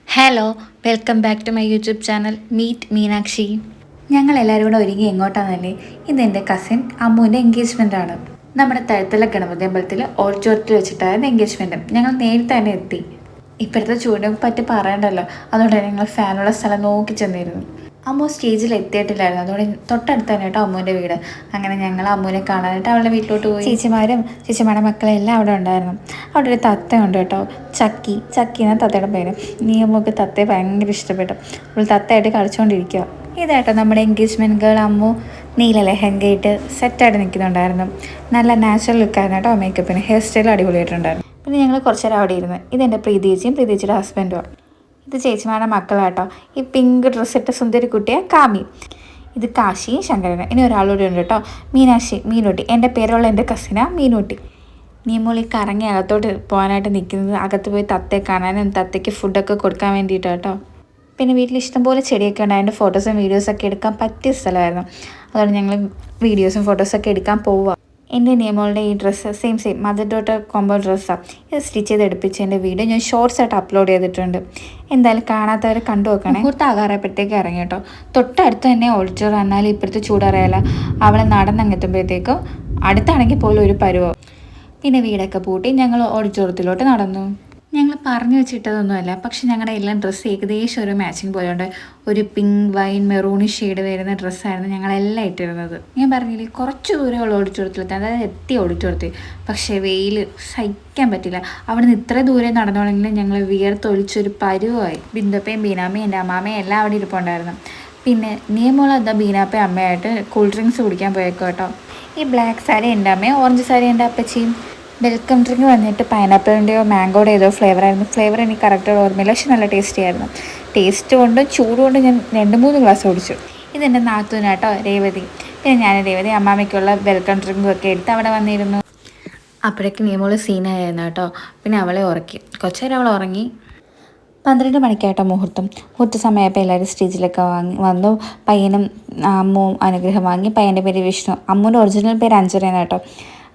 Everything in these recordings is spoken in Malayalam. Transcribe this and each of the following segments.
Hello, welcome back to my YouTube channel meet Meenakshi. ഞങ്ങൾ എല്ലാവരും കൂടെ ഒരുങ്ങി എങ്ങോട്ടാണെന്നല്ലേ? ഇന്ന് എൻ്റെ കസിൻ അമ്മുവിൻ്റെ എൻഗേജ്മെൻ്റ് ആണ്. നമ്മുടെ തഴുത്തല ഗണപതി അമ്പലത്തിൽ ഓഡിറ്റോറിയത്തിൽ വെച്ചിട്ടായിരുന്നു എൻഗേജ്മെൻറ്റ്. ഞങ്ങൾ നേരത്തെ തന്നെ എത്തി. ഇപ്പോഴത്തെ ചൂടിനെ പറ്റി പറയണ്ടല്ലോ, അതുകൊണ്ട് തന്നെ ഞങ്ങൾ ഫാനുള്ള സ്ഥലം നോക്കി ചെന്നിരുന്നു. അമ്മു സ്റ്റേജിൽ എത്തിയിട്ടില്ലായിരുന്നു, അതുകൊണ്ട് തൊട്ടടുത്ത് തന്നെ കേട്ടോ അമ്മുവിൻ്റെ വീട്. അങ്ങനെ ഞങ്ങൾ അമ്മുവിനെ കാണാനായിട്ട് അവളുടെ വീട്ടിലോട്ട് പോയി. ചേച്ചിമാരുടെ മക്കളെല്ലാം എല്ലാം അവിടെ ഉണ്ടായിരുന്നു. അവിടെ ഒരു തത്തയുണ്ട് കേട്ടോ, ചക്കി എന്ന തത്തയുടെ പേര്. നീ അമ്മുക്ക് തത്തയെ ഭയങ്കര ഇഷ്ടപ്പെട്ടു. അവൾ തത്തയായിട്ട് കളിച്ചുകൊണ്ടിരിക്കുക. ഇതായിട്ടോ നമ്മുടെ എൻഗേജ്മെൻറ്റ് ഗേൾ അമ്മു നീല ലെഹങ്കയിട്ട് സെറ്റായിട്ട് നിൽക്കുന്നുണ്ടായിരുന്നു. നല്ല നാച്ചുറൽ ലുക്കായിരുന്നു കേട്ടോ മേക്കപ്പിന്. Hair style അടിപൊളിയായിട്ടുണ്ടായിരുന്നു. പിന്നെ ഞങ്ങൾ കുറച്ച് നേരം അവിടെ ഇരുന്ന്. ഇതെൻ്റെ പ്രീതിയുടെ ഹസ്ബൻഡുമാണ്. ഇത് ചേച്ചിമാരുടെ മക്കളാട്ടോ. ഈ പിങ്ക് ഡ്രസ്സിട്ട സുന്ദരി കുട്ടിയെ കാമി. ഇത് കാശിയും ശങ്കരനും. ഇനി ഒരാളൂടെ ഉണ്ട് കേട്ടോ, മീനൂട്ടി. എൻ്റെ പേരുള്ള എൻ്റെ കസിനാ മീനൂട്ടി. നീമോളി കറങ്ങി അകത്തോട്ട് പോകാനായിട്ട് നിൽക്കുന്നത് അകത്ത് പോയി തത്തയെ കാണാനും തത്തയ്ക്ക് ഫുഡൊക്കെ കൊടുക്കാൻ വേണ്ടിയിട്ടോ കേട്ടോ. പിന്നെ വീട്ടിൽ ഇഷ്ടംപോലെ ചെടിയൊക്കെ ഉണ്ട്. അതിൻ്റെ ഫോട്ടോസും വീഡിയോസൊക്കെ എടുക്കാൻ പറ്റിയ സ്ഥലമായിരുന്നു. അതുകൊണ്ട് ഞങ്ങൾ വീഡിയോസും ഫോട്ടോസൊക്കെ എടുക്കാൻ പോവുക. എൻ്റെ നിയമോളുടെ ഈ dress same mother daughter combo ഡ്രസ്സാണ്. ഇത് സ്റ്റിച്ച് ചെയ്ത് എടുപ്പിച്ചതിൻ്റെ വീഡിയോ ഞാൻ ഷോർട്സ് ആയിട്ട് അപ്ലോഡ് ചെയ്തിട്ടുണ്ട്. എന്തായാലും കാണാത്തവർ കണ്ടു നോക്കണേ. മുഹൂർത്താകാറായപ്പോഴത്തേക്ക് ഇറങ്ങി കേട്ടോ. തൊട്ടടുത്ത് തന്നെ ഓഡിറ്റോറിയം. എന്നാലും ഇപ്പോഴത്തെ ചൂടറിയാല. അവളെ നടന്നങ്ങെത്തുമ്പോഴത്തേക്കും അടുത്താണെങ്കിൽ പോലും ഒരു പരുവം. പിന്നെ വീടൊക്കെ പൂട്ടി ഞങ്ങൾ ഓഡിറ്റോറിയത്തിലോട്ട് നടന്നു. ഞങ്ങൾ പറഞ്ഞു വെച്ചിട്ടതൊന്നുമല്ല, പക്ഷെ ഞങ്ങളുടെ എല്ലാം ഡ്രസ്സ് ഏകദേശം ഒരു മാച്ചിങ് പോലെയുണ്ട്. ഒരു പിങ്ക് വൈൻ മെറൂണി ഷെയ്ഡ് വരുന്ന ഡ്രസ്സായിരുന്നു ഞങ്ങളെല്ലാം ഇട്ടിരുന്നത്. ഞാൻ പറഞ്ഞില്ലേ, കുറച്ച് ദൂരമുള്ള ഓഡിറ്റോറിയത്തിലെത്തി, അതായത് എത്തി ഓഡിറ്റോറിയത്തിൽ. പക്ഷേ വെയിൽ സഹിക്കാൻ പറ്റില്ല. അവിടെ നിന്ന് ഇത്ര ദൂരം നടന്നോളെങ്കിലും ഞങ്ങൾ വിയർത്തൊഴിച്ചൊരു പരുവമായി. ബിന്ദുപ്പയും ബീനാമ്മയും എൻ്റെ അമ്മാമ്മയും എല്ലാം അവിടെ ഇരിപ്പുണ്ടായിരുന്നു. പിന്നെ നിയമമുള്ള എന്താ ബീനാപ്പയും അമ്മയായിട്ട് കൂൾ ഡ്രിങ്ക്സ് കുടിക്കാൻ പോയേക്കോ കേട്ടോ. ഈ ബ്ലാക്ക് സാരി എൻ്റെ അമ്മയും ഓറഞ്ച് സാരി എൻ്റെ അപ്പച്ചിയും. വെൽക്കം ഡ്രിങ്ക് വന്നിട്ട് പൈനാപ്പിളിൻ്റെയോ മാംഗോയുടെ ഏതോ ഫ്ലേവറായിരുന്നു. ഫ്ലേവർ എനിക്ക് കറക്റ്റായിട്ട് ഓർമ്മയില്ല, പക്ഷെ നല്ല ടേസ്റ്റി ആയിരുന്നു. ടേസ്റ്റ് കൊണ്ടും ചൂട് കൊണ്ടും ഞാൻ 2-3 ഗ്ലാസ് കുടിച്ചു. ഇതെൻ്റെ നാത്തൂനാട്ടോ രേവതി. പിന്നെ ഞാൻ രേവതി അമ്മാമ്മയ്ക്കുള്ള വെൽക്കം ഡ്രിങ്കും ഒക്കെ എടുത്ത് അവിടെ വന്നിരുന്നു. അപ്പോഴേക്കും നിയമോള് സീനായിരുന്നു കേട്ടോ. പിന്നെ അവളെ ഉറക്കി. കുറച്ചേരം അവൾ ഉറങ്ങി. 12 മണിക്കായിട്ടോ മുഹൂർത്ത സമയപ്പോൾ എല്ലാവരും സ്റ്റേജിലൊക്കെ വന്നു. പയ്യനും അമ്മുവും അനുഗ്രഹം വാങ്ങി. പയ്യൻ്റെ പേര് വിഷ്ണു, അമ്മുവിൻ്റെ ഒറിജിനൽ പേര് അഞ്ജന കേട്ടോ.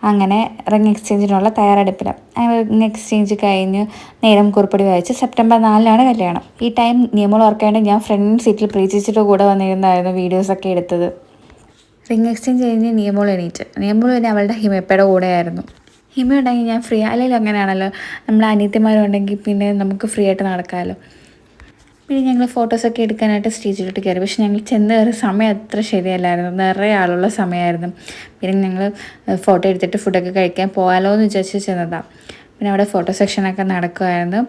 അങ്ങനെ റിംഗ് എക്സ്ചേഞ്ചിനുള്ള തയ്യാറെടുപ്പിലാണ്. അങ്ങനെ റിംഗ് എക്സ്ചേഞ്ച് കഴിഞ്ഞ് നേരം കുറിപ്പടി വായിച്ച് സെപ്റ്റംബർ 4 കല്യാണം. ഈ ടൈം നിയമങ്ങൾ ഓർക്കാണ്ട് ഞാൻ ഫ്രണ്ട് സീറ്റിൽ പ്രീതിച്ചിട്ട് കൂടെ വന്നിരുന്നായിരുന്നു വീഡിയോസൊക്കെ എടുത്തത്. റിംഗ് എക്സ്ചേഞ്ച് കഴിഞ്ഞ് നിയമോൾ പിന്നെ അവളുടെ ഹിമയപ്പയുടെ കൂടെയായിരുന്നു. ഹിമ ഉണ്ടെങ്കിൽ ഞാൻ ഫ്രീ, അല്ലെങ്കിൽ അങ്ങനെയാണല്ലോ, നമ്മുടെ അനിയത്തിമാരുണ്ടെങ്കിൽ പിന്നെ നമുക്ക് ഫ്രീ ആയിട്ട് നടക്കാമല്ലോ. പിന്നെ ഞങ്ങൾ ഫോട്ടോസൊക്കെ എടുക്കാനായിട്ട് സ്റ്റേജിലോട്ട് കയറി. പക്ഷെ ഞങ്ങൾ ചെന്ന് കയറിയ സമയം അത്ര ശരിയല്ലായിരുന്നു, നിറയെ ആളുള്ള സമയമായിരുന്നു. പിന്നെ ഞങ്ങൾ ഫോട്ടോ എടുത്തിട്ട് ഫുഡൊക്കെ കഴിക്കാൻ പോകാമല്ലോ എന്ന് വിചാരിച്ച് ചെന്നതാണ്. പിന്നെ അവിടെ ഫോട്ടോ സെക്ഷനൊക്കെ നടക്കുമായിരുന്നു.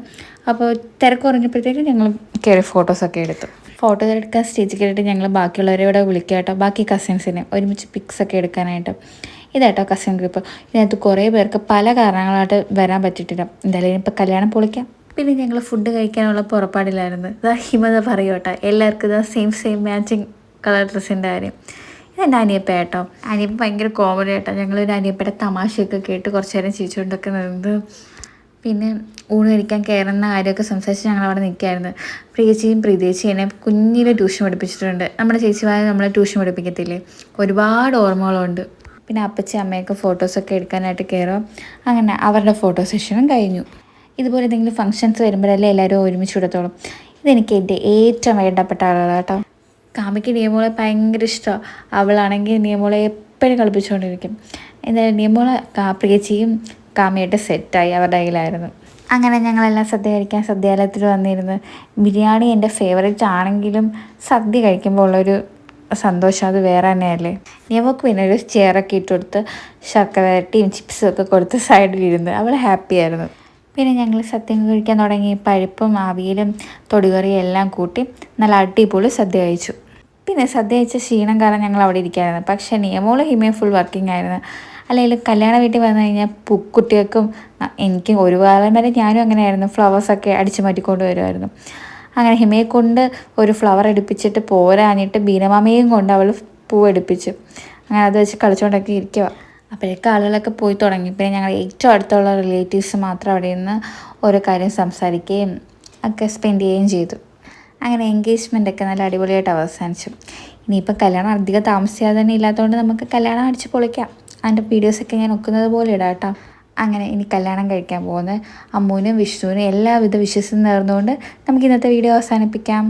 അപ്പോൾ തിരക്ക് കുറഞ്ഞപ്പോഴത്തേക്കും ഞങ്ങൾ കയറി ഫോട്ടോസൊക്കെ എടുത്തു. ഫോട്ടോ എടുക്കാൻ സ്റ്റേജിൽ കയറിയിട്ട് ഞങ്ങൾ ബാക്കിയുള്ളവരെ ഇവിടെ വിളിക്കുക കേട്ടോ, ബാക്കി കസിൻസിനെ ഒരുമിച്ച് പിക്സൊക്കെ എടുക്കാനായിട്ട്. ഇതായിട്ടോ കസിൻ ഗ്രൂപ്പ്. ഇതിനകത്ത് കുറേ പേർക്ക് പല കാരണങ്ങളായിട്ട് വരാൻ പറ്റിയിട്ടില്ല. എന്തായാലും ഇനിയിപ്പോൾ കല്യാണം പൊളിക്കാം. പിന്നെ ഞങ്ങൾ ഫുഡ് കഴിക്കാനുള്ള പുറപ്പാടിലായിരുന്നു. ഇതാ ഹിമത പറയൂ കേട്ടോ, എല്ലാവർക്കും ഇതാ സെയിം മാച്ചിങ് കളർ ഡ്രസ്സിൻ്റെ കാര്യം. ഇതെൻ്റെ അനിയപ്പ കേട്ടോ. അനിയപ്പ ഭയങ്കര കോമഡി കേട്ടോ. ഞങ്ങളൊരു അനിയപ്പയുടെ തമാശയൊക്കെ കേട്ട് കുറച്ച് നേരം ചിരിച്ചുകൊണ്ടൊക്കെ നിന്ന്. പിന്നെ ഊണ് കഴിക്കാൻ കയറുന്ന കാര്യമൊക്കെ സംസാരിച്ച് ഞങ്ങൾ അവിടെ നിൽക്കുകയായിരുന്നു. പ്രീതിയേച്ചിയും എന്നെ കുഞ്ഞിലെ ട്യൂഷൻ പഠിപ്പിച്ചിട്ടുണ്ട്. നമ്മുടെ ചേച്ചിമാരെ നമ്മളെ ട്യൂഷൻ പഠിപ്പിക്കത്തില്ലേ, ഒരുപാട് ഓർമ്മകളുണ്ട്. പിന്നെ അപ്പച്ചി അമ്മയൊക്കെ ഫോട്ടോസൊക്കെ എടുക്കാനായിട്ട് കയറും. അങ്ങനെ അവരുടെ ഫോട്ടോ സെഷനും കഴിഞ്ഞു. ഇതുപോലെ എന്തെങ്കിലും ഫങ്ഷൻസ് വരുമ്പോഴല്ലേ എല്ലാവരും ഒരുമിച്ച് വിടത്തോളും. ഇതെനിക്ക് എൻ്റെ ഏറ്റവും വേണ്ടപ്പെട്ട ആളാണ് കേട്ടോ. കാമിക്ക് നിയമോളെ ഭയങ്കര ഇഷ്ടമാണ്. അവളാണെങ്കിൽ നിയമോളെ എപ്പോഴും കളിപ്പിച്ചുകൊണ്ടിരിക്കും. എന്തായാലും നിയമോളെ പ്രിയച്ചിയും കാമിയായിട്ട് സെറ്റായി അവരുടെ കയ്യിലായിരുന്നു. അങ്ങനെ ഞങ്ങളെല്ലാം സദ്യ കഴിക്കാൻ സദ്യാലയത്തിൽ വന്നിരുന്നു. ബിരിയാണി എൻ്റെ ഫേവറേറ്റ് ആണെങ്കിലും സദ്യ കഴിക്കുമ്പോൾ ഉള്ളൊരു സന്തോഷം അത് വേറെ തന്നെയല്ലേ. നിയമക്ക് പിന്നെ ഒരു ചെയറൊക്കെ ഇട്ട് കൊടുത്ത് ശർക്കര വരട്ടിയും ചിപ്സും ഒക്കെ കൊടുത്ത് സൈഡിലിരുന്ന് അവൾ ഹാപ്പിയായിരുന്നു. പിന്നെ ഞങ്ങൾ സദ്യ കഴിക്കാൻ തുടങ്ങി. പരിപ്പും അവിയലും തൊടുകറിയും എല്ലാം കൂട്ടി നല്ല അടിപൊളി സദ്യ കഴിച്ചു. പിന്നെ സദ്യ കഴിച്ച ക്ഷീണം കാരണം ഞങ്ങൾ അവിടെ ഇരിക്കുകയായിരുന്നു. പക്ഷേ നിയമോളും ഹിമയും ഫുൾ വർക്കിംഗ് ആയിരുന്നു. അല്ലെങ്കിൽ കല്യാണ വീട്ടിൽ വന്നു കഴിഞ്ഞാൽ കുട്ടികൾക്കും എനിക്കും ഒരു കാലം വരെ ഞാനും അങ്ങനെയായിരുന്നു, ഫ്ലവേഴ്സൊക്കെ അടിച്ചു മാറ്റിക്കൊണ്ട് വരുമായിരുന്നു. അങ്ങനെ ഹിമയെ കൊണ്ട് ഒരു ഫ്ലവർ എടുപ്പിച്ചിട്ട് പോരാഞ്ഞിട്ട് ബീനമാമയും കൊണ്ട് അവൾ പൂവെടുപ്പിച്ചു. അങ്ങനെ അത് വെച്ച് കളിച്ചുകൊണ്ടൊക്കെ ഇരിക്കുക. അപ്പോഴേക്കും ആളുകളൊക്കെ പോയി തുടങ്ങി. പിന്നെ ഞങ്ങൾ ഏറ്റവും അടുത്തുള്ള റിലേറ്റീവ്സ് മാത്രം അവിടെ നിന്ന് ഓരോ കാര്യം സംസാരിക്കുകയും ഒക്കെ സ്പെൻഡ് ചെയ്യുകയും ചെയ്തു. അങ്ങനെ എൻഗേജ്മെൻ്റൊക്കെ നല്ല അടിപൊളിയായിട്ട് അവസാനിച്ചു. ഇനിയിപ്പോൾ കല്യാണം അധികം താമസിയാതെ തന്നെ ഇല്ലാത്തതുകൊണ്ട് നമുക്ക് കല്യാണം അടിച്ച് പൊളിക്കാം. അതിൻ്റെ വീഡിയോസൊക്കെ ഞാൻ ഒക്കുന്നത് പോലെ ഇടാം കേട്ടോ. അങ്ങനെ ഇനി കല്യാണം കഴിക്കാൻ പോകുന്ന അമ്മുവിനും വിഷ്ണുവിനും എല്ലാവിധ വിശ്വസം നേർന്നുകൊണ്ട് നമുക്ക് ഇന്നത്തെ വീഡിയോ അവസാനിപ്പിക്കാം.